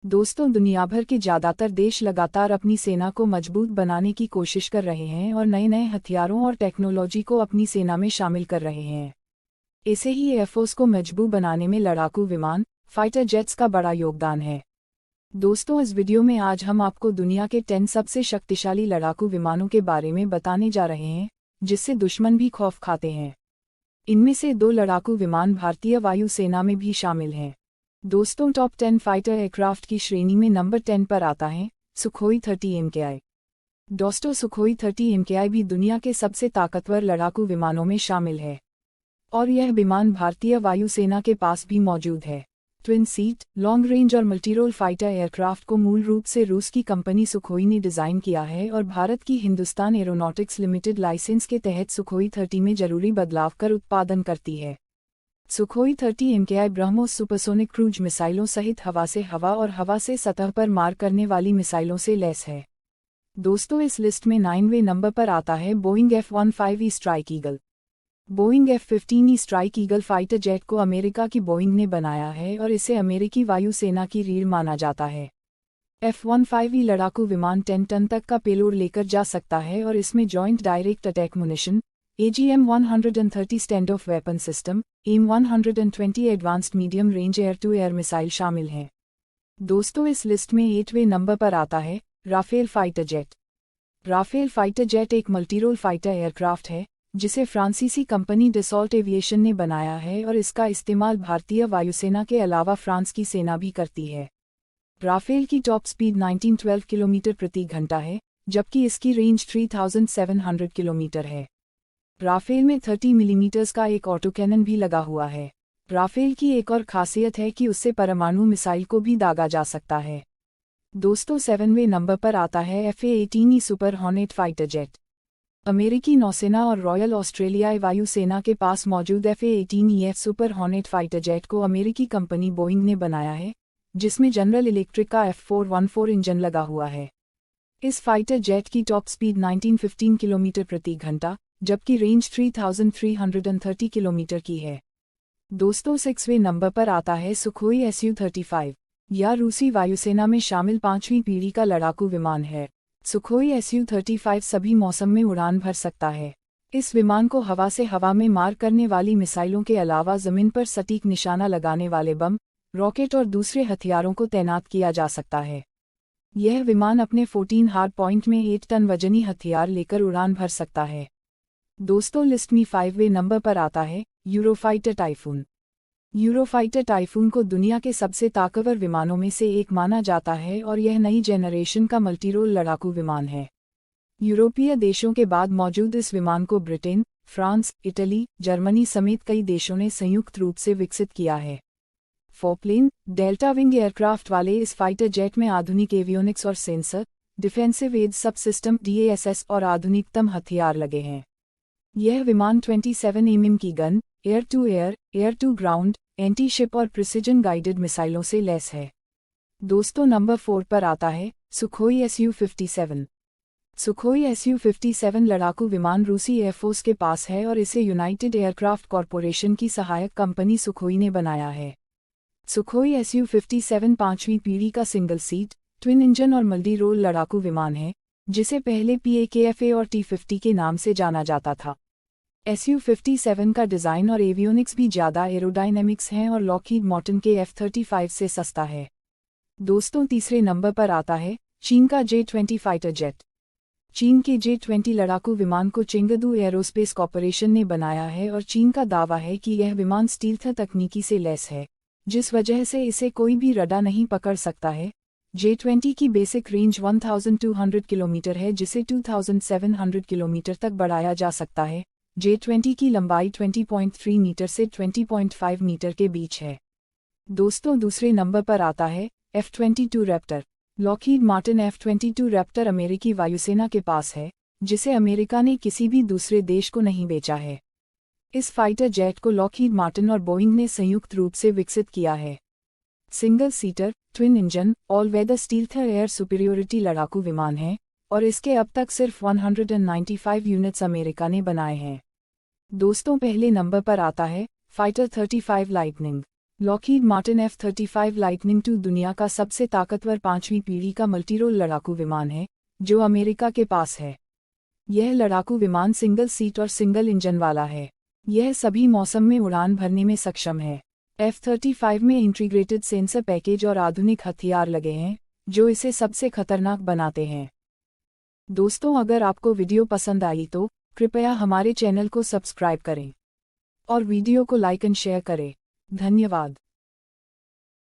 दोस्तों, दुनिया भर के ज़्यादातर देश लगातार अपनी सेना को मजबूत बनाने की कोशिश कर रहे हैं और नए नए हथियारों और टेक्नोलॉजी को अपनी सेना में शामिल कर रहे हैं। ऐसे ही एयरफोर्स को मजबूत बनाने में लड़ाकू विमान, फाइटर जेट्स का बड़ा योगदान है। दोस्तों, इस वीडियो में आज हम आपको दुनिया के 10 सबसे शक्तिशाली लड़ाकू विमानों के बारे में बताने जा रहे हैं, जिससे दुश्मन भी खौफ खाते हैं। इनमें से 2 लड़ाकू विमान भारतीय वायुसेना में भी शामिल हैं। दोस्तों, टॉप 10 फाइटर एयरक्राफ्ट की श्रेणी में नंबर 10 पर आता है सुखोई 30 MKI। दोस्तों, सुखोई 30 MKI भी दुनिया के सबसे ताकतवर लड़ाकू विमानों में शामिल है और यह विमान भारतीय वायुसेना के पास भी मौजूद है। ट्विन सीट, लॉन्ग रेंज और मल्टीरोल फाइटर एयरक्राफ्ट को मूल रूप से रूस की कंपनी सुखोई ने डिज़ाइन किया है और भारत की हिंदुस्तान एरोनॉटिक्स लिमिटेड लाइसेंस के तहत सुखोई 30 में जरूरी बदलाव कर उत्पादन करती है। Sukhoi 30 MKI BrahMos supersonic cruise मिसाइलों सहित हवा से हवा और हवा से सतह पर मार करने वाली मिसाइलों से लैस है। दोस्तों, इस लिस्ट में 9वें नंबर पर आता है Boeing F-15E strike eagle. Boeing F-15E strike eagle fighter jet को अमेरिका की बोइंग ने बनाया है और इसे अमेरिकी वायुसेना की रीढ़ माना जाता है। F-15E लड़ाकू विमान 10 टन तक का पेलोड लेकर जा सकता है और इसमें joint direct attack munition, AGM-130 stand off weapon system, AIM-120 advanced medium range air to air missile शामिल हैं। दोस्तों, इस लिस्ट में 8वें नंबर पर आता है Rafale fighter jet. Rafale fighter jet एक मल्टीरोल फाइटर एयरक्राफ्ट है, जिसे फ्रांसीसी कंपनी डसॉल्ट एविएशन ने बनाया है और इसका इस्तेमाल भारतीय वायुसेना के अलावा फ्रांस की सेना भी करती है। राफेल की टॉप स्पीड 1912 किलोमीटर प्रति घंटा है, जबकि इसकी रेंज 3700 किलोमीटर है। राफेल में 30 मिलीमीटर्स का एक ऑटोकैनन भी लगा हुआ है। राफेल की एक और खासियत है कि उससे परमाणु मिसाइल को भी दागा जा सकता है। दोस्तों, 7वें नंबर पर आता है FA-18E super hornet fighter jet. अमेरिकी नौसेना और रॉयल ऑस्ट्रेलियाई वायुसेना के पास मौजूद FA-18EF super hornet fighter jet को अमेरिकी कंपनी बोइंग ने बनाया है, जिसमें जनरल इलेक्ट्रिक का F414 इंजन लगा हुआ है। इस फाइटर जेट की टॉप स्पीड 1915 किलोमीटर प्रति घंटा, जबकि रेंज 3330 किलोमीटर की है। दोस्तों, 6वें नंबर पर आता है सुखोई Su-35। यह रूसी वायुसेना में शामिल 5वीं पीढ़ी का लड़ाकू विमान है। सुखोई Su-35 सभी मौसम में उड़ान भर सकता है। इस विमान को हवा से हवा में मार करने वाली मिसाइलों के अलावा जमीन पर सटीक निशाना लगाने वाले बम, रॉकेट और दूसरे हथियारों को तैनात किया जा सकता है। यह विमान अपने 14 हार्ड पॉइंट में 8 टन वजनी हथियार लेकर उड़ान भर सकता है। दोस्तों, लिस्ट में 5वें नंबर पर आता है यूरोफाइटर टाइफून। यूरोफाइटर टाइफून को दुनिया के सबसे ताकतवर विमानों में से एक माना जाता है और यह नई जेनरेशन का मल्टीरोल लड़ाकू विमान है। यूरोपीय देशों के बाद मौजूद इस विमान को ब्रिटेन, फ्रांस, इटली, जर्मनी समेत कई देशों ने संयुक्त रूप से विकसित किया है। फोरप्लेन, डेल्टा विंग एयरक्राफ्ट वाले इस फाइटर जेट में आधुनिक एवियोनिक्स और सेंसर, डिफेंसिव एज सब सिस्टम DASS और आधुनिकतम हथियार लगे हैं। यह विमान 27 mm की gun, air to air, air to ground, anti ship और प्रिसिजन गाइडेड मिसाइलों से लैस है। दोस्तों, नंबर 4 पर आता है सुखोई Su-57। सुखोई Su-57 लड़ाकू विमान रूसी एयरफोर्स के पास है और इसे यूनाइटेड एयरक्राफ्ट कॉरपोरेशन की सहायक कंपनी सुखोई ने बनाया है। सुखोई Su-57 5वीं पीढ़ी का सिंगल सीट, ट्विन इंजन और मल्टी रोल लड़ाकू विमान है, जिसे पहले PAKFA और T-50 के नाम से जाना जाता था। Su-57 का डिज़ाइन और एवियोनिक्स भी ज़्यादा एरोडायनेमिक्स हैं और लॉकहीड मार्टिन के F-35 से सस्ता है। दोस्तों, तीसरे नंबर पर आता है चीन का J-20 फाइटर जेट। चीन के J-20 लड़ाकू विमान को चेंगदू एरोस्पेस कॉर्पोरेशन ने बनाया है और चीन का दावा है कि यह विमान स्टील्थ तकनीकी से लैस है, जिस वजह से इसे कोई भी रडार नहीं पकड़ सकता है। J-20 की बेसिक रेंज 1200 किलोमीटर है, जिसे 2700 किलोमीटर तक बढ़ाया जा सकता है। J-20 की लंबाई 20.3 मीटर से 20.5 मीटर के बीच है। दोस्तों, दूसरे नंबर पर आता है F-22 Raptor. Lockheed Martin F-22 Raptor अमेरिकी वायुसेना के पास है, जिसे अमेरिका ने किसी भी दूसरे देश को नहीं बेचा है। इस फाइटर जेट को लॉकहीड मार्टिन और बोइंग ने संयुक्त रूप से विकसित किया है। Single seater, twin engine, all weather stealth air superiority लड़ाकू विमान है और इसके अब तक सिर्फ 195 यूनिट्स अमेरिका ने बनाए हैं। दोस्तों, पहले नंबर पर आता है fighter 35 lightning. Lockheed Martin F-35 lightning II दुनिया का सबसे ताकतवर 5वीं पीढ़ी का मल्टीरोल लड़ाकू विमान है, जो अमेरिका के पास है। यह लड़ाकू विमान सिंगल सीट और सिंगल इंजन वाला है। यह सभी मौसम में उड़ान भरने में सक्षम है। F-35 में इंटीग्रेटेड सेंसर पैकेज और आधुनिक हथियार लगे हैं, जो इसे सबसे खतरनाक बनाते हैं। दोस्तों, अगर आपको वीडियो पसंद आई तो कृपया हमारे चैनल को सब्सक्राइब करें और वीडियो को लाइक एंड शेयर करें। धन्यवाद।